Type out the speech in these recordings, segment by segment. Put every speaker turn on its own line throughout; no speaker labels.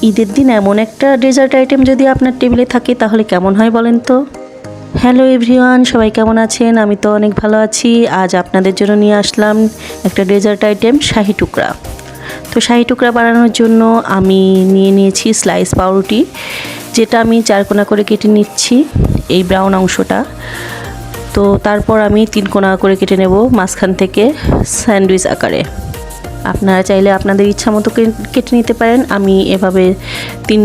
ঈদের দিন এমন একটা ডেজার্ট আইটেম যদি আপনার টেবিলে থাকে তাহলে কেমন হয় বলেন তো। হ্যালো এভরিওয়ান, সবাই কেমন আছেন? আমি তো অনেক ভালো আছি। আজ আপনাদের জন্য নিয়ে আসলাম একটা ডেজার্ট আইটেম, শাহি টুকরা। তো শাহি টুকরা বানানোর জন্য আমি নিয়ে নিয়েছি স্লাইস পাউরুটি, যেটা আমি চারকোনা করে কেটে নিচ্ছি, এই ব্রাউন অংশটা। তো তারপর আমি 3 কোনা করে কেটে নেব মাঝখান থেকে স্যান্ডউইচ আকারে। আপনারা চাইলে আপনাদের ইচ্ছা মতো কেটে নিতে পারেন। আমি এভাবে 3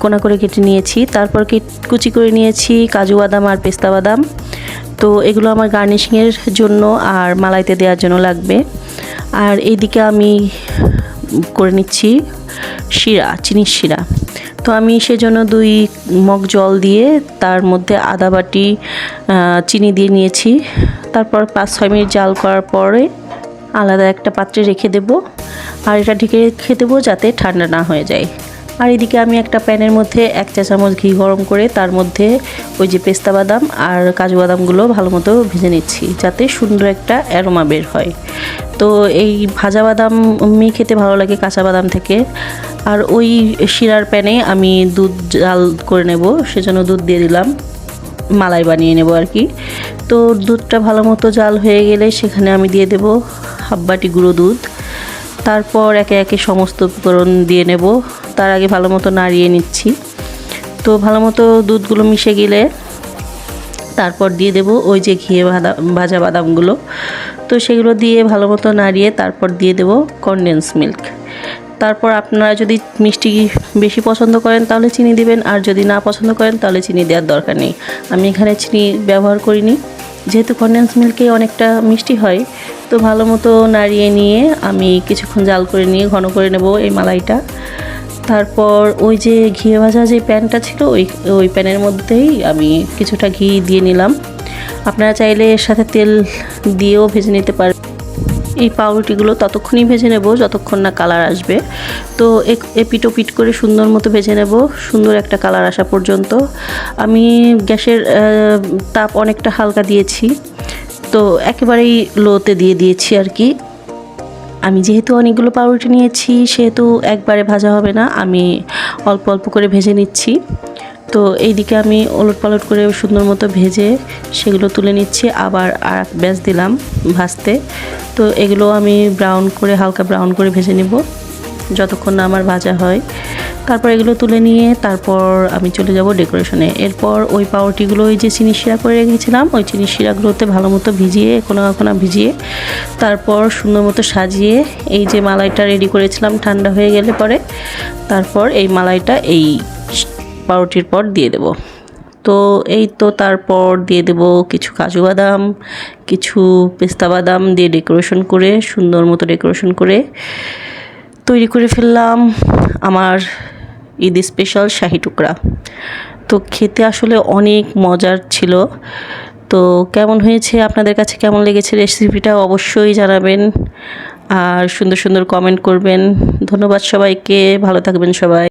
কোনা করে কেটে নিয়েছি। তারপর কুচি করে নিয়েছি কাজু বাদাম আর পেস্তা বাদাম। তো এগুলো আমার গার্নিশিংয়ের জন্য আর মালাইতে দেওয়ার জন্য লাগবে। আর এইদিকে আমি করে নিচ্ছি শিরা, চিনির শিরা। তো আমি সেজন্য 2 মগ জল দিয়ে তার মধ্যে আধা বাটি চিনি দিয়ে নিয়েছি। তারপর 5-6 মিনিট জাল করার পরে আলাদা একটা পাত্রে রেখে দেব, আর এটা ঢেকে রেখে দেবো যাতে ঠান্ডা না হয়ে যায়। আর এদিকে আমি একটা প্যানের মধ্যে 1 চা চামচ ঘি গরম করে তার মধ্যে ওই যে পেস্তা বাদাম আর কাজু বাদামগুলো ভালো মতো ভেজে নিচ্ছি, যাতে সুন্দর একটা অ্যারোমা বের হয়। তো এই ভাজা বাদাম খেতে ভালো লাগে কাঁচা বাদাম থেকে। আর ওই শিরার প্যানে আমি দুধ জাল করে নেব, সেজন্য দুধ দিয়ে দিলাম, মালাই বানিয়ে নেব আর কি। তো দুধটা ভালো মতো জাল হয়ে গেলে সেখানে আমি দিয়ে দেব হাফ বাটি গুঁড়ো দুধ। তারপর একে একে সমস্ত উপকরণ দিয়ে নেব। তার আগে ভালো মতো নাড়িয়ে নিচ্ছি। তো ভালো মতো দুধগুলো মিশে গেলে তারপর দিয়ে দেব ওই যে ঘিয়ে ভাজা বাদামগুলো। তো সেগুলো দিয়ে ভালো মতো নাড়িয়ে তারপর দিয়ে দেব কনডেন্স মিল্ক। তারপর আপনারা যদি মিষ্টি বেশি পছন্দ করেন তাহলে চিনি দিবেন, আর যদি না পছন্দ করেন তাহলে চিনি দেওয়ার দরকার নেই। আমি এখানে চিনি ব্যবহার করিনি, যেহেতু কনডেন্স মিল্কে অনেকটা মিষ্টি হয়। তো ভালো মতো নাড়িয়ে নিয়ে আমি কিছুক্ষণ জাল করে নিয়ে ঘন করে নেব এই মালাইটা। তারপর ওই যে ঘি ভাজা যে প্যানটা ছিল ওই প্যানের মধ্যেই আমি কিছুটা ঘি দিয়ে নিলাম। আপনারা চাইলে এর সাথে তেল দিয়েও ভেজে নিতে পারেন। এই পাউরুটিগুলো ততক্ষণই ভেজে নেব যতক্ষণ না কালার আসবে। তো এপিট ওপিট করে সুন্দর মতো ভেজে নেব, সুন্দর একটা কালার আসা পর্যন্ত। আমি গ্যাসের তাপ অনেকটা হালকা দিয়েছি, তো একেবারেই লোতে দিয়ে দিয়েছি আর কি। আমি যেহেতু অনেকগুলো পাউরুটি নিয়েছি সেহেতু একবারে ভাজা হবে না, আমি অল্প অল্প করে ভেজে নিচ্ছি। তো এইদিকে আমি ওলট পালট করে সুন্দর মতো ভেজে সেগুলো তুলে নিচ্ছি, আবার আর এক ব্যাচ দিলাম ভাজতে। তো এগুলো আমি হালকা ব্রাউন করে ভেজে নেব যতক্ষণ না আমার ভাজা হয়। তারপর এগুলো তুলে নিয়ে তারপর আমি চলে যাব ডেকোরেশনে। এরপর ওই পাউরুটিগুলো ওই যে চিনি শিরা করে রেখেছিলাম ওই চিনি শিরাগুলোতে ভালো মতো ভিজিয়ে কোনা ভিজিয়ে তারপর সুন্দর মতো সাজিয়ে এই যে মালাইটা রেডি করেছিলাম ঠান্ডা হয়ে গেলে পরে তারপর এই মালাইটা এই পাউরুটির পর দিয়ে দেব। তো এই তো তারপর দিয়ে দেব কিছু কাজু বাদাম, কিছু পেস্তা বাদাম দিয়ে ডেকোরেশন করে সুন্দর মতো ডেকোরেশন করে তৈরি করে ফেললাম আমার ঈদ স্পেশাল শাহি টুকরা। তো খেতে আসলে অনেক মজার ছিল। তো কেমন হয়েছে, আপনাদের কাছে কেমন লেগেছে রেসিপিটা অবশ্যই জানাবেন, আর সুন্দর সুন্দর কমেন্ট করবেন। ধন্যবাদ সবাইকে, ভালো থাকবেন সবাই।